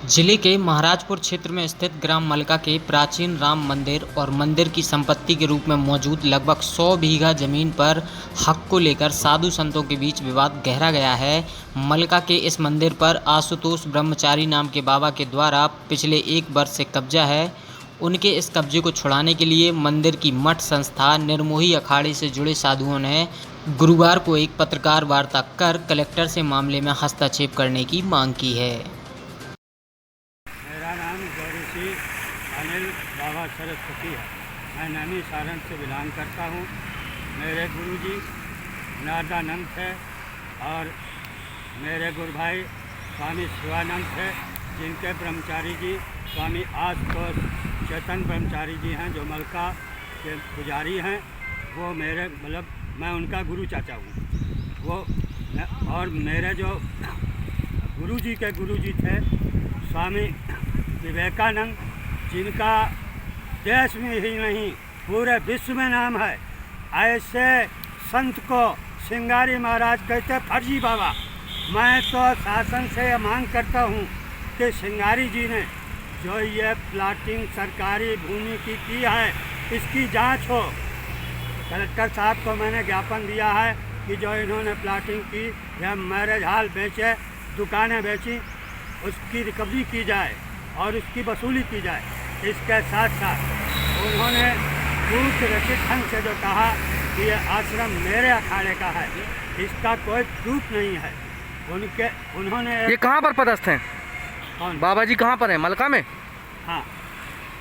जिले के महाराजपुर क्षेत्र में स्थित ग्राम मलका के प्राचीन राम मंदिर और मंदिर की संपत्ति के रूप में मौजूद लगभग 100 बीघा जमीन पर हक को लेकर साधु संतों के बीच विवाद गहरा गया है। मलका के इस मंदिर पर आशुतोष ब्रह्मचारी नाम के बाबा के द्वारा पिछले 1 वर्ष से कब्जा है। उनके इस कब्जे को छुड़ाने के लिए मंदिर की मठ संस्था निर्मोही अखाड़े से जुड़े साधुओं ने गुरुवार को एक पत्रकार वार्ता कर कलेक्टर से मामले में हस्तक्षेप करने की मांग की है। मेरा नाम गौरीसी अनिल बाबा सरस्वती है। मैं नैनी सारण से बिलोंग करता हूँ। मेरे गुरुजी नारदानंद है और मेरे गुरु भाई स्वामी शिवानंद है, जिनके ब्रह्मचारी जी स्वामी आशुतोष चेतन ब्रह्मचारी जी हैं, जो मलका के पुजारी हैं। वो मेरे मैं उनका गुरु चाचा हूँ। और मेरे जो गुरुजी के गुरुजी थे स्वामी विवेकानंद, जिनका देश में ही नहीं पूरे विश्व में नाम है। ऐसे संत को सिंगारी महाराज कहते फर्जी बाबा। मैं तो शासन से यह मांग करता हूँ कि सिंगारी जी ने जो ये प्लाटिंग सरकारी भूमि की है, इसकी जांच हो। कलेक्टर साहब को मैंने ज्ञापन दिया है कि जो इन्होंने प्लाटिंग की या मैरिज हॉल बेचे, दुकानें बेची, उसकी रिकवरी की जाए और उसकी वसूली की जाए। इसके साथ साथ उन्होंने पूर्व रचित ढंग से जो कहा कि ये आश्रम मेरे अखाड़े का है, इसका कोई प्रूफ नहीं है। उन्होंने ये कहाँ पर पदस्थ हैं? कौन? बाबा जी कहाँ पर हैं? मलका में? हाँ,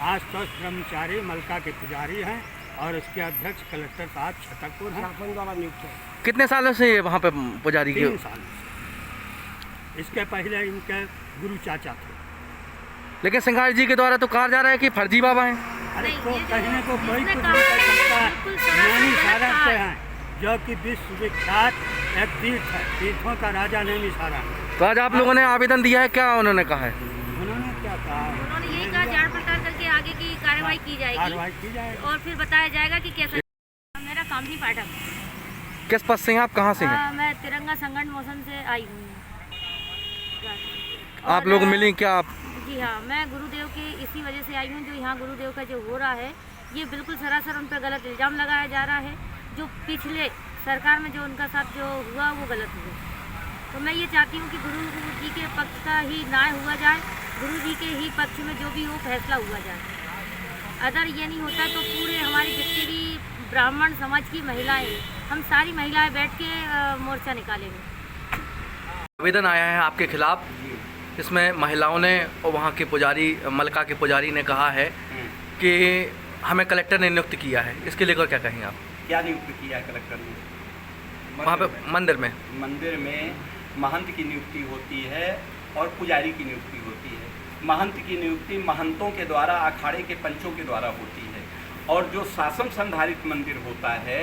आशुतोष ब्रह्मचारी मलका के पुजारी हैं और उसके अध्यक्ष कलेक्टर साहब छतरपुर हैं। द्वारा नियुक्त है। कितने सालों से ये वहाँ पे पुजारी के? 3 साल। इसके पहले इनके गुरु चाचा थे। लेकिन सिंगारी जी के द्वारा तो कहा जा रहा है कि फर्जी बाबा हैं। अरे तो कहने को कोई कुछ नहीं कह सकता है। नैनी सारण से हैं, जो कि विश्व विख्यात एक तीर्थ है, तीर्थों का राजा नैनी सारण। तो आज आप लोगों ने आवेदन दिया है, क्या उन्होंने कहा है? उन्होंने क्या कहा? उन्होंने यही कहा जांच पड़ताल करके आगे की कार्रवाई की जाएगी और फिर बताया जाएगा कि कैसा। मेरा कामनी पाठक। किस पद से हैं आप? कहाँ से हैं? मैं तिरंगा संगठन मोशन से आई हूँ। आप लोग मिली क्या आप? जी हाँ, मैं गुरुदेव की इसी वजह से आई हूँ। जो यहाँ गुरुदेव का जो हो रहा है, ये बिल्कुल सरासर उन पर गलत इल्ज़ाम लगाया जा रहा है। जो पिछले सरकार में जो उनका साथ जो हुआ वो गलत हुआ। तो मैं ये चाहती हूँ कि गुरु जी के पक्ष का ही न्याय हुआ जाए, गुरु जी के ही पक्ष में जो भी हो फैसला हुआ जाए। अगर ये नहीं होता तो पूरे हमारी जितनी भी ब्राह्मण समाज की महिलाएं, हम सारी महिलाएं बैठ के मोर्चा निकालेंगे। आवेदन आया है आपके खिलाफ, इसमें महिलाओं ने और वहाँ के पुजारी, मलका के पुजारी ने कहा है कि हमें कलेक्टर ने नियुक्त किया है। इसके लेकर क्या कहेंगे आप? क्या नियुक्त किया है कलेक्टर ने? वहाँ पे मंदिर में महंत की नियुक्ति होती है और पुजारी की नियुक्ति होती है। महंत की नियुक्ति महंतों के द्वारा, अखाड़े के पंचों के द्वारा होती है। और जो शासन संधारित मंदिर होता है,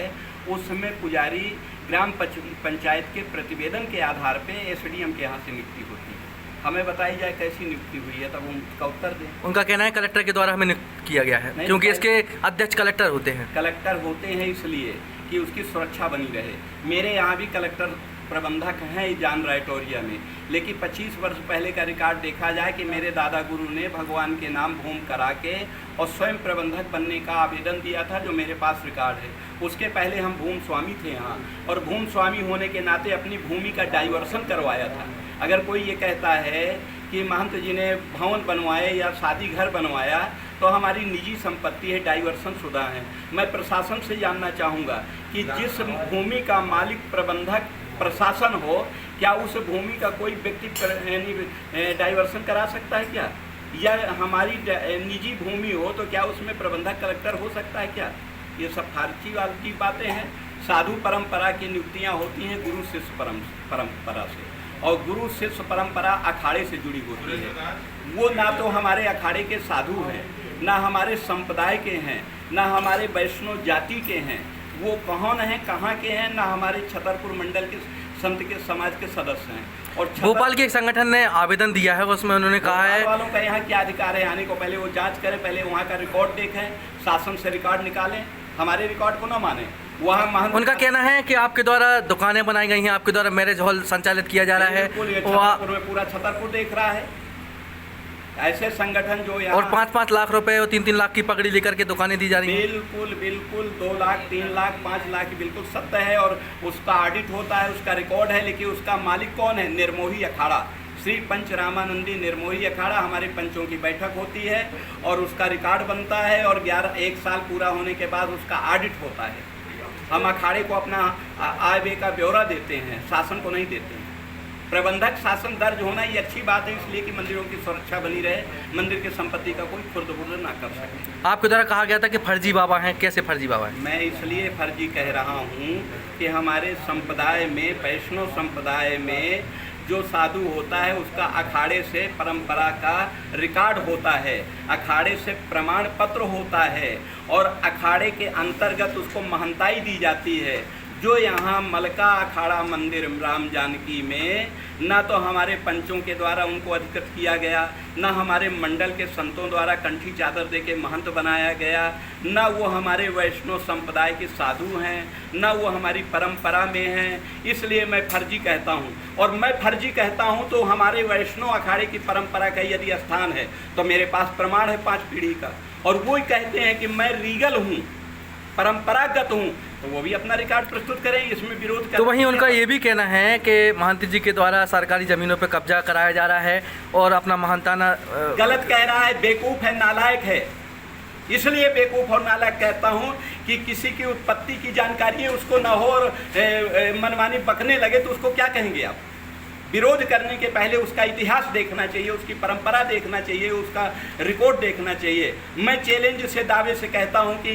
उसमें पुजारी ग्राम पंचायत के प्रतिवेदन के आधार पे एसडीएम के यहाँ से नियुक्ति होती है। हमें बताई जाए कैसी नियुक्ति हुई है, तब हम उसका उत्तर दें। उनका कहना है कलेक्टर के द्वारा हमें नियुक्त किया गया है, क्योंकि इसके अध्यक्ष कलेक्टर होते हैं। कलेक्टर होते हैं इसलिए कि उसकी सुरक्षा बनी रहे। मेरे यहाँ भी कलेक्टर प्रबंधक हैं जान रायटोरिया में, लेकिन 25 वर्ष पहले का रिकॉर्ड देखा जाए कि मेरे दादा गुरु ने भगवान के नाम भूमि करा के और स्वयं प्रबंधक बनने का आवेदन दिया था, जो मेरे पास रिकॉर्ड है। उसके पहले हम भूमि स्वामी थे यहाँ, और भूमि स्वामी होने के नाते अपनी भूमि का डाइवर्सन करवाया था। अगर कोई ये कहता है कि महंत जी ने भवन बनवाए या शादी घर बनवाया, तो हमारी निजी संपत्ति है, डाइवर्सन शुदा है। मैं प्रशासन से जानना चाहूँगा कि जिस भूमि का मालिक प्रबंधक प्रशासन हो, क्या उस भूमि का कोई व्यक्ति डाइवर्सन करा सकता है क्या? या हमारी निजी भूमि हो तो क्या उसमें प्रबंधक कलेक्टर हो सकता है क्या? ये सब फारसी वाली बातें हैं। साधु परंपरा की नियुक्तियाँ होती हैं गुरु शिष्य परंपरा से, और गुरु शिष्य परंपरा अखाड़े से जुड़ी होती है। वो ना तो हमारे अखाड़े के साधु हैं, ना हमारे संप्रदाय के हैं, ना हमारे वैष्णव जाति के हैं। वो कौन हैं, कहाँ के हैं? ना हमारे छतरपुर मंडल के संत के समाज के सदस्य हैं। और भोपाल के एक संगठन ने आवेदन दिया है, उसमें उन्होंने कहा है वालों का यहाँ क्या अधिकार है आने को? पहले वो जांच करें, पहले वहाँ का रिकॉर्ड देखें, शासन से रिकॉर्ड निकालें, हमारे रिकॉर्ड को ना माने। वहाँ उनका कहना है कि आपके द्वारा दुकानें बनाई गई हैं, आपके द्वारा मैरिज हॉल संचालित किया जा रहा है। पूरा छतरपुर देख रहा है। ऐसे संगठन जो यहाँ और 5-5 लाख रुपए और 3-3 लाख की पगड़ी लेकर के दुकानें दी जा रही हैं। बिल्कुल बिल्कुल 2 लाख 3 लाख 5 लाख बिल्कुल सत्य है, और उसका ऑडिट होता है, उसका रिकॉर्ड है, लेकिन उसका मालिक कौन है? निर्मोही अखाड़ा, श्री पंच रामानंदी निर्मोही अखाड़ा। हमारे पंचों की बैठक होती है और उसका रिकॉर्ड बनता है, और 1 साल पूरा होने के बाद उसका ऑडिट होता है। हम अखाड़े को अपना आय व्यय का ब्यौरा देते हैं, शासन को नहीं देते हैं। प्रबंधक शासन दर्ज होना ये अच्छी बात है, इसलिए कि मंदिरों की सुरक्षा बनी रहे, मंदिर की संपत्ति का कोई खुर्द-बुर्द ना कर सके। आपके द्वारा कहा गया था कि फर्जी बाबा हैं, कैसे फर्जी बाबा हैं? मैं इसलिए फर्जी कह रहा हूँ कि हमारे संप्रदाय में, वैष्णव संप्रदाय में जो साधु होता है उसका अखाड़े से परंपरा का रिकॉर्ड होता है, अखाड़े से प्रमाण पत्र होता है, और अखाड़े के अंतर्गत उसको महंताई दी जाती है। जो यहाँ मलका अखाड़ा मंदिर राम जानकी में ना तो हमारे पंचों के द्वारा उनको अधिकृत किया गया, ना हमारे मंडल के संतों द्वारा कंठी चादर देके महंत बनाया गया, ना वो हमारे वैष्णव संप्रदाय के साधु हैं, ना वो हमारी परंपरा में हैं। इसलिए मैं फर्जी कहता हूँ, और मैं फर्जी कहता हूँ तो हमारे वैष्णव अखाड़े की परंपरा का यदि स्थान है तो मेरे पास प्रमाण है 5 पीढ़ी का, और वो कहते हैं कि मैं रीगल हूँ, परंपरागत हूँ, तो वो भी अपना रिकॉर्ड प्रस्तुत करें, इसमें विरोध कर। तो वहीं उनका ये भी कहना है कि महंत जी के द्वारा सरकारी ज़मीनों पर कब्जा कराया जा रहा है और अपना महंताना गलत कह रहा है, बेवकूफ़ है, नालायक है। इसलिए बेवकूफ़ और नालायक कहता हूँ कि किसी की उत्पत्ति की जानकारी है उसको न हो और मनमानी बकने लगे तो उसको क्या कहेंगे आप? विरोध करने के पहले उसका इतिहास देखना चाहिए, उसकी परंपरा देखना चाहिए, उसका रिकॉर्ड देखना चाहिए। मैं चैलेंज से दावे से कहता हूं कि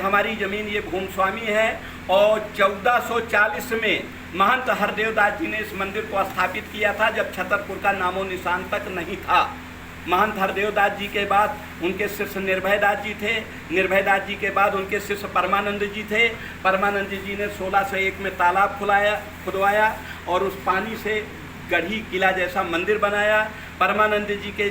हमारी ज़मीन ये भूमि स्वामी है, और 1440 में महंत हरदेव दास जी ने इस मंदिर को स्थापित किया था, जब छतरपुर का नामो निशान तक नहीं था। महंत हरदेव दास जी के बाद उनके शिष्य निर्भय दास जी थे, निर्भय दास जी के बाद उनके शिष्य परमानंद जी थे। परमानंद जी ने 1601 में तालाब खुदवाया और उस पानी से गढ़ी किला जैसा मंदिर बनाया। परमानंद जी के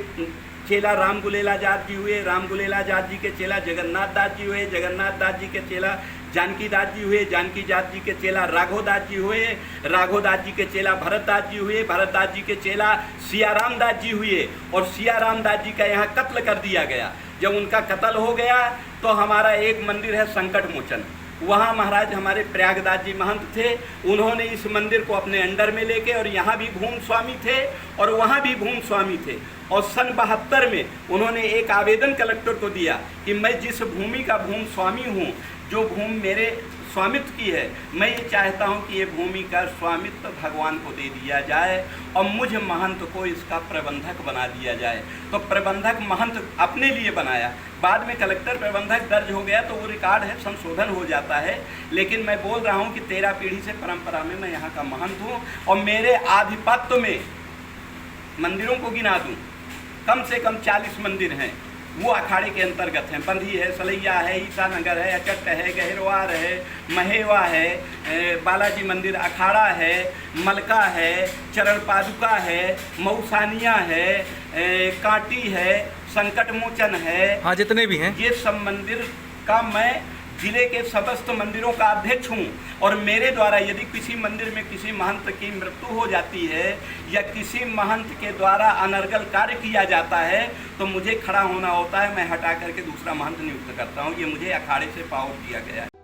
चेला राम गुलेला जात जी हुए, राम गुलेला जात जी के चेला जगन्नाथ दास जी हुए, जगन्नाथ दास जी के चेला जानकी दास जी हुए, जानकी दास जी के चेला राघव दास जी हुए, राघव दास जी के चेला भरत दास जी हुए, भरत दास जी के चेला सियाराम दास जी हुए, और सियाराम दास जी का यहाँ कत्ल कर दिया गया। जब उनका कत्ल हो गया तो हमारा एक मंदिर है संकट मोचन, वहाँ महाराज हमारे प्रयागदास जी महंत थे, उन्होंने इस मंदिर को अपने अंडर में लेके, और यहाँ भी भूमि स्वामी थे और वहाँ भी भूमि स्वामी थे, और सन 72 में उन्होंने एक आवेदन कलेक्टर को दिया कि मैं जिस भूमि का भूमि स्वामी हूँ, जो भूमि मेरे स्वामित्व की है, मैं ये चाहता हूँ कि ये भूमि का स्वामित्व भगवान को दे दिया जाए और मुझ महंत को इसका प्रबंधक बना दिया जाए। तो प्रबंधक महंत अपने लिए बनाया, बाद में कलेक्टर प्रबंधक दर्ज हो गया तो वो रिकॉर्ड है, संशोधन हो जाता है। लेकिन मैं बोल रहा हूँ कि 13 पीढ़ी से परंपरा में मैं यहाँ का महंत हूँ, और मेरे आधिपत्य में मंदिरों को गिना दूँ, कम से कम 40 मंदिर हैं, वो अखाड़े के अंतर्गत हैं। बंधी है, सलैया है, ईसानगर है, अचट्ट है, गहरवार है, महेवा है, बालाजी मंदिर अखाड़ा है, मलका है, चरण पादुका है, मऊसानिया है, कांटी है, संकट मोचन है। हाँ, जितने भी हैं ये सब मंदिर का मैं जिले के समस्त मंदिरों का अध्यक्ष हूँ, और मेरे द्वारा यदि किसी मंदिर में किसी महंत की मृत्यु हो जाती है या किसी महंत के द्वारा अनर्गल कार्य किया जाता है तो मुझे खड़ा होना होता है, मैं हटा करके दूसरा महंत नियुक्त करता हूँ। ये मुझे अखाड़े से पावर दिया गया है।